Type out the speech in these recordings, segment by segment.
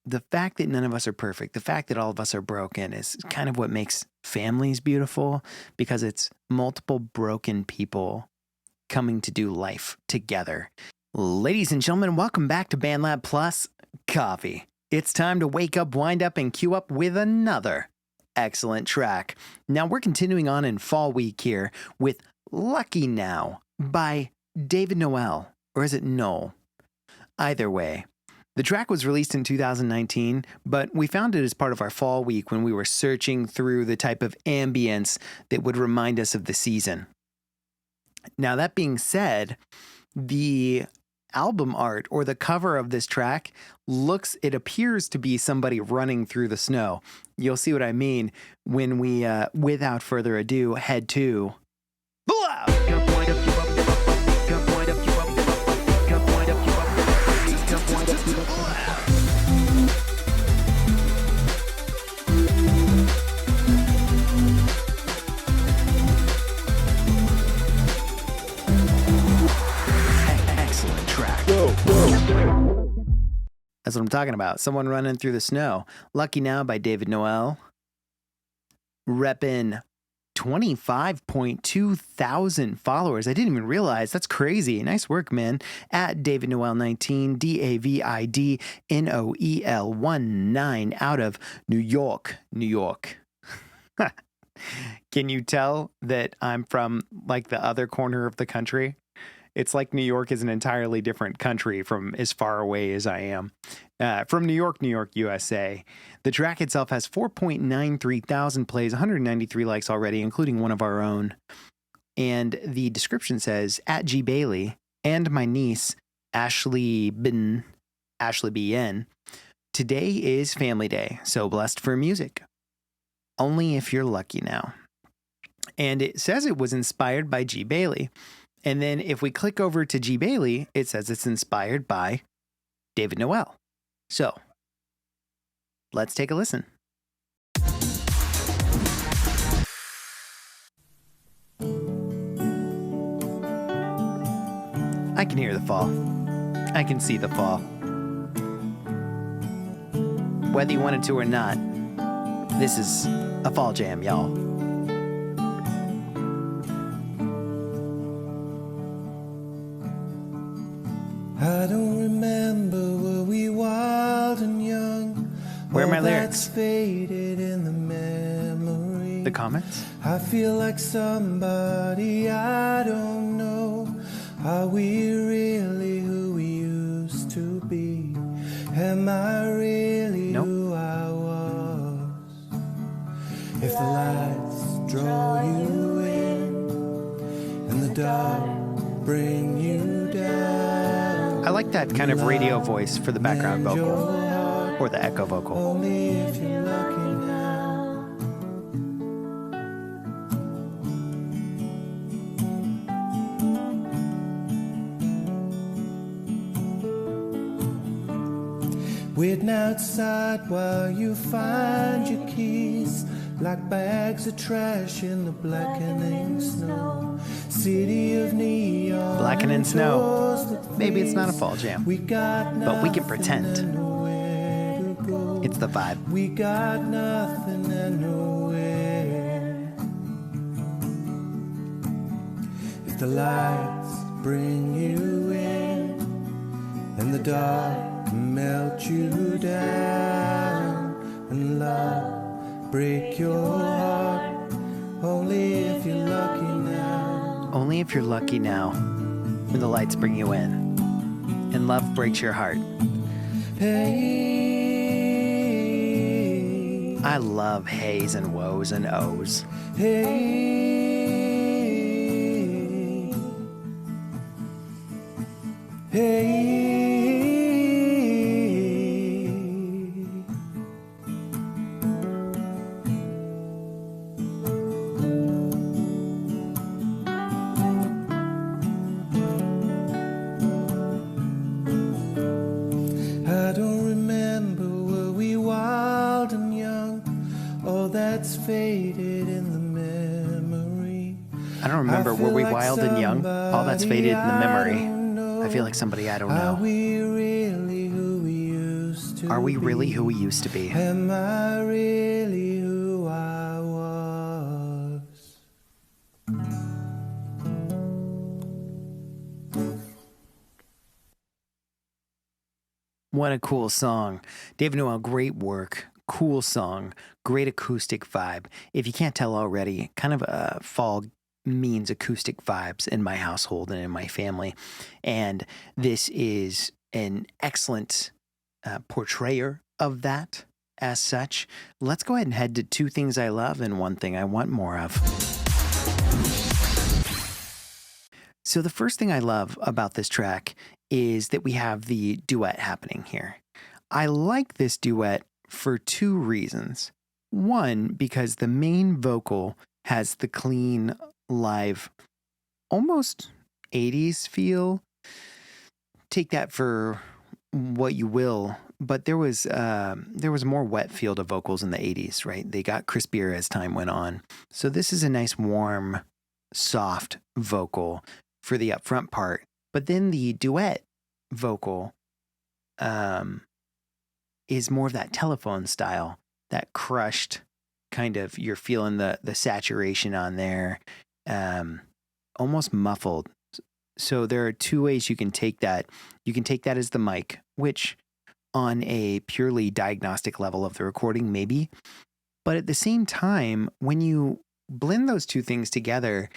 the fact that none of us are perfect, the fact that all of us are broken is kind of what makes families beautiful, because it's multiple broken people coming to do life together. Ladies and gentlemen, welcome back to BandLab Plus Coffee. It's time to wake up, wind up, and queue up with another excellent track. Now we're continuing on in fall week here with Lucky Now by David Noel, or is it Noel? Either way. The track was released in 2019, but we found it as part of our fall week when we were searching through the type of ambience that would remind us of the season. Now, that being said, the album art or the cover of this track it appears to be somebody running through the snow. You'll see what I mean when we, without further ado, head to... Excellent track. That's what I'm talking about. Someone running through the snow. Lucky Now by David Noel. Reppin' 25.2 thousand followers. I didn't even realize. That's crazy. Nice work, man. At David Noel 19, David Noel 19 out of New York. New York. Can you tell that I'm from like the other corner of the country? It's like New York is an entirely different country from as far away as I am. From New York, USA. The track itself has 4.93 thousand plays, 193 likes already, including one of our own. And the description says, at G. Bailey and my niece, Ashley BN. Today is family day, so blessed for music. Only if you're lucky now. And it says it was inspired by G. Bailey. And then if we click over to G. Bailey, it says it's inspired by David Noel. So, let's take a listen. I can hear the fall. I can see the fall. Whether you wanted to or not, this is a fall jam, y'all. I don't remember, were we wild and young? Where are my lyrics? Faded in the memory. The comments? I feel like somebody I don't know. Are we really who we used to be? Am I really who I was? If the lights draw you in and the dark bring you down. I like that kind of radio voice for the background vocal, or the echo vocal. Only if you're lucky now. Waiting outside while you find your keys, like bags of trash in the blackening snow. City of neon. Blackening snow. Maybe it's not a fall jam, but we can pretend. It's the vibe. We got nothing and nowhere. If the lights bring you in and the dark melt you down and love break your heart, only if you're lucky now. Only if you're lucky now, when the lights bring you in and love breaks your heart. Hey, I love hays and woes and O's. Hey, hey. I don't remember, were we wild and young? All that's faded in the memory. I don't remember, were we wild and young? All that's faded in the memory. I feel like somebody I don't Are know. we really who we used to to be? Are we really who we used to be? Am I really who I was? What a cool song. David Noel, great work. Cool song. Great acoustic vibe. If you can't tell already, kind of fall means acoustic vibes in my household and in my family. And this is an excellent portrayer of that as such. Let's go ahead and head to two things I love and one thing I want more of. So the first thing I love about this track is that we have the duet happening here. I like this duet for two reasons. One, because the main vocal has the clean, live, almost 80s feel. Take that for what you will, but there was more wet feel to vocals in the 80s, right? They got crispier as time went on. So this is a nice, warm, soft vocal for the upfront part. But then the duet vocal is more of that telephone style, that crushed kind of, you're feeling the saturation on there, almost muffled. So there are two ways you can take that. You can take that as the mic, which on a purely diagnostic level of the recording, maybe. But at the same time, when you blend those two things together,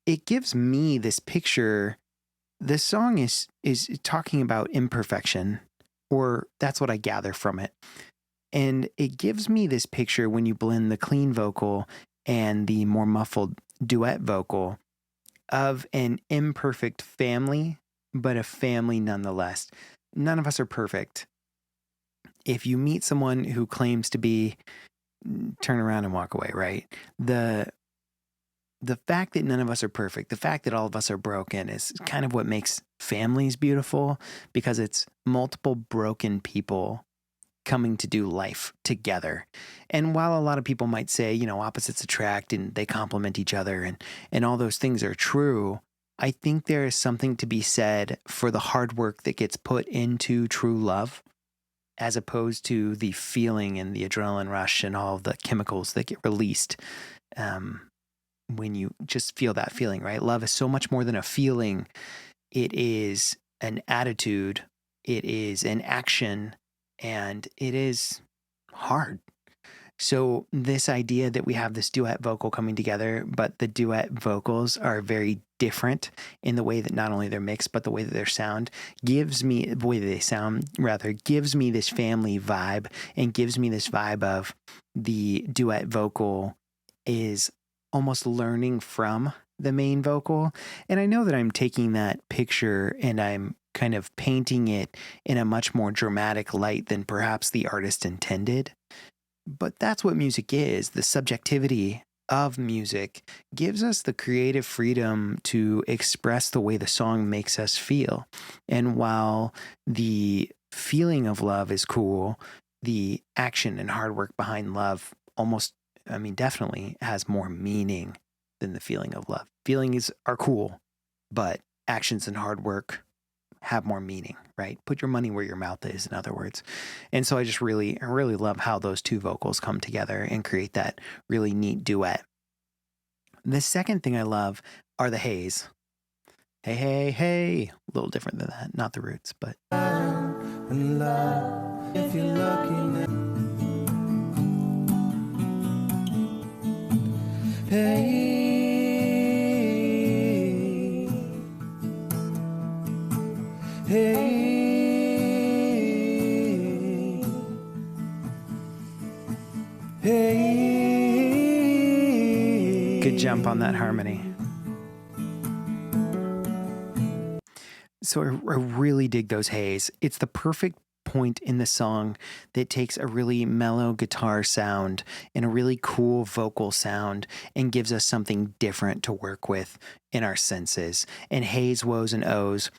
it gives me this picture. This song is talking about imperfection, or that's what I gather from it. And it gives me this picture when you blend the clean vocal and the more muffled duet vocal of an imperfect family, but a family nonetheless. None of us are perfect. If you meet someone who claims to be, turn around and walk away, right? The fact that none of us are perfect, the fact that all of us are broken is kind of what makes families beautiful, because it's multiple broken people coming to do life together. And while a lot of people might say, you know, opposites attract and they complement each other and all those things are true, I think there is something to be said for the hard work that gets put into true love, as opposed to the feeling and the adrenaline rush and all the chemicals that get released when you just feel that feeling, right? Love is so much more than a feeling. It is an attitude, it is an action, and it is hard. So this idea that we have this duet vocal coming together, but the duet vocals are very different in the way that not only they're mixed, but the way that they sound gives me this family vibe, and gives me this vibe of the duet vocal is almost learning from the main vocal. And I know that I'm taking that picture and I'm kind of painting it in a much more dramatic light than perhaps the artist intended. But that's what music is. The subjectivity of music gives us the creative freedom to express the way the song makes us feel. And while the feeling of love is cool, the action and hard work behind love definitely has more meaning than the feeling of love. Feelings are cool, but actions and hard work have more meaning, right? Put your money where your mouth is, in other words. And so I really love how those two vocals come together and create that really neat duet. The second thing I love are the hays. Hey, hey, hey. A little different than that. Not the Roots, but. And love, if you're looking at hey, hey, hey. Good jump on that harmony. So I really dig those hays. It's the perfect point in the song that takes a really mellow guitar sound and a really cool vocal sound and gives us something different to work with in our senses. And hays, woes, and ohs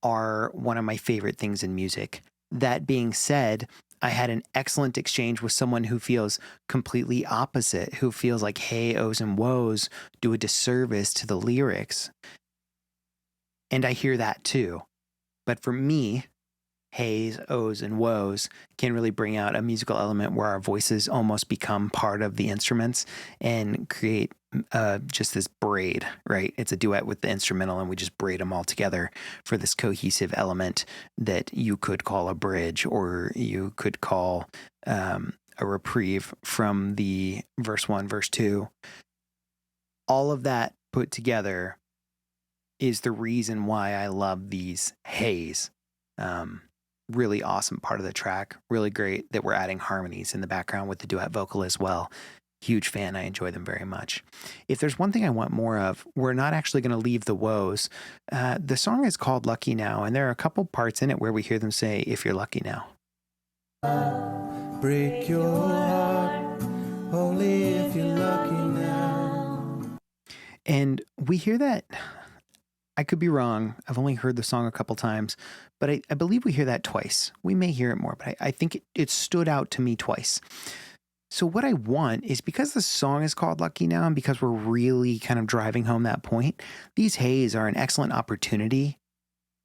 are one of my favorite things in music. That being said, I had an excellent exchange with someone who feels completely opposite, who feels like hey, ohs, and woes do a disservice to the lyrics. And I hear that too. But for me, hays, ohs, and woes can really bring out a musical element where our voices almost become part of the instruments and create just this braid, right? It's a duet with the instrumental, and we just braid them all together for this cohesive element that you could call a bridge, or you could call a reprieve from the verse 1, verse 2. All of that put together is the reason why I love these hays. Really awesome part of the track. Really great that we're adding harmonies in the background with the duet vocal as well. Huge fan. I enjoy them very much. If there's one thing I want more of, we're not actually going to leave the woes. The song is called Lucky Now, and there are a couple parts in it where we hear them say, if you're lucky now. Break your heart, only if you're lucky now. And we hear that, I could be wrong, I've only heard the song a couple times, but I believe we hear that twice. We may hear it more, but I think it stood out to me twice. So what I want is, because the song is called Lucky Now, and because we're really kind of driving home that point, these hays are an excellent opportunity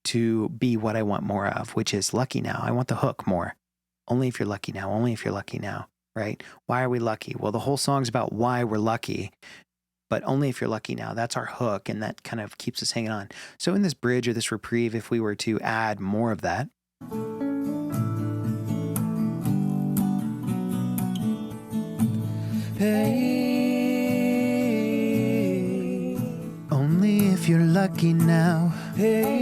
to be what I want more of, which is lucky now. I want the hook more. Only if you're lucky now, only if you're lucky now, right? Why are we lucky? Well, the whole song's about why we're lucky, but only if you're lucky now. That's our hook, and that kind of keeps us hanging on. So in this bridge or this reprieve, if we were to add more of that, Hey, only if you're lucky now, hey,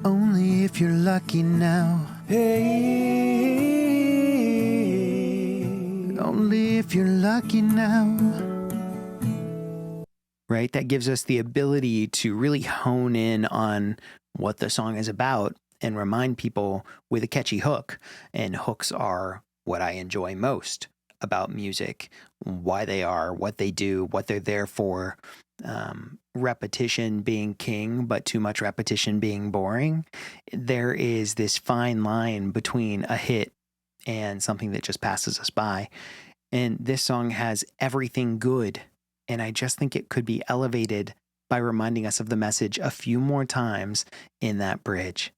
only if you're lucky now, hey, only if you're lucky now. Right? That gives us the ability to really hone in on what the song is about and remind people with a catchy hook. And hooks are what I enjoy most about music, why they are, what they do, what they're there for. Repetition being king, but too much repetition being boring. There is this fine line between a hit and something that just passes us by. And this song has everything good. And I just think it could be elevated by reminding us of the message a few more times in that bridge.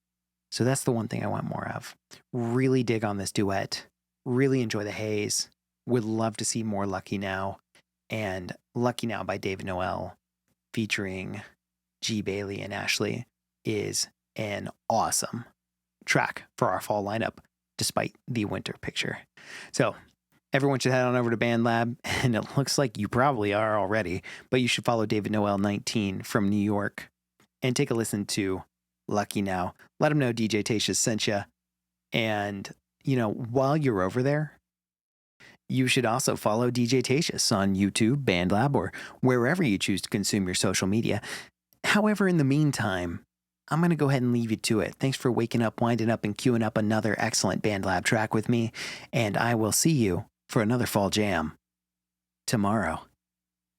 So that's the one thing I want more of. Really dig on this duet. Really enjoy the hays. Would love to see more Lucky Now. And Lucky Now by David Noel featuring G. Bailey and Ashley is an awesome track for our fall lineup, despite the winter picture. So everyone should head on over to BandLab, and it looks like you probably are already, but you should follow David Noel 19 from New York and take a listen to Lucky Now. Let him know DJTatious sent you. And, while you're over there, you should also follow DJTatious on YouTube, BandLab, or wherever you choose to consume your social media. However, in the meantime, I'm going to go ahead and leave you to it. Thanks for waking up, winding up, and queuing up another excellent BandLab track with me, and I will see you for another fall jam tomorrow.